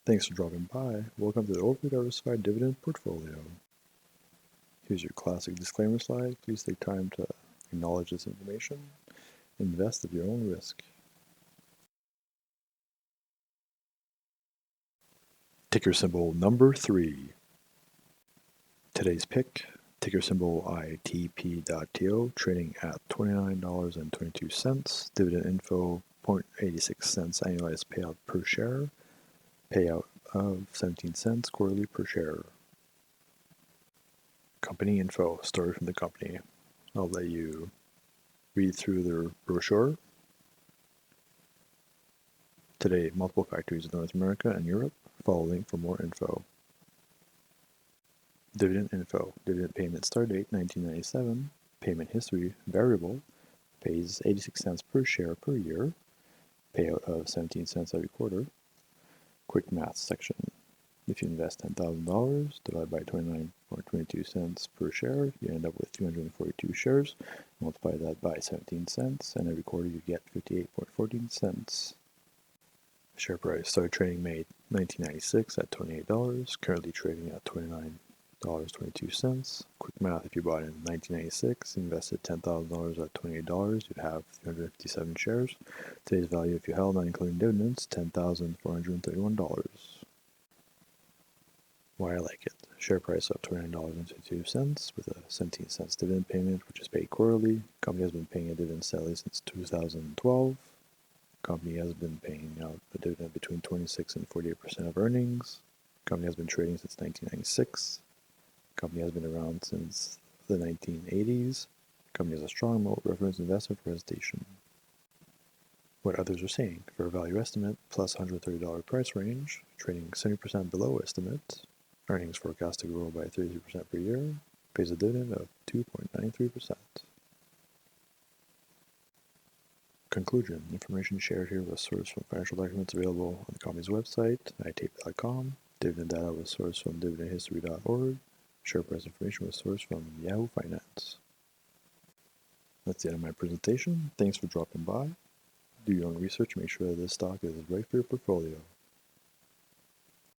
Thanks for dropping by. Welcome to the overly diversified dividend portfolio. Here's your classic disclaimer slide. Please take time to acknowledge this information. Invest at your own risk. Ticker symbol number 3. Today's pick, ticker symbol ITP.TO, trading at $29.22. Dividend info, 0.86 cents annualized payout per share. Payout of 17 cents quarterly per share. Company info, story from the company. I'll let you read through their brochure. Today, multiple factories in North America and Europe. Follow link for more info. Dividend info. Dividend payment start date 1997. Payment history variable. Pays 86 cents per share per year. Payout of 17 cents every quarter. Quick math section. If you invest $10,000, divide by 29.22 cents per share, you end up with 242 shares. Multiply that by 17 cents, and every quarter you get 58.14 cents. Share price started trading May 1996 at $28, currently trading at $29.22. Quick math, if you bought in 1996, invested $10,000 at $28, you'd have 357 shares. Today's value, if you held, not including dividends, $10,431. Why I like it. Share price of $29.22 with a 17 cents dividend payment, which is paid quarterly. Company has been paying a dividend steadily since 2012. Company has been paying out a dividend between 26 and 48% of earnings. Company has been trading since 1996. Company has been around since the 1980s. Company has a strong moat reference investment presentation. What others are saying, fair value estimate plus $130 price range, trading 70% below estimate. Earnings forecast to grow by 33% per year. Pays a dividend of 2.93%. Conclusion. Information shared here was sourced from financial documents available on the company's website, itape.com. Dividend data was sourced from dividendhistory.org. Share price information was sourced from Yahoo Finance. That's the end of my presentation. Thanks for dropping by. Do your own research. Make sure that this stock is right for your portfolio.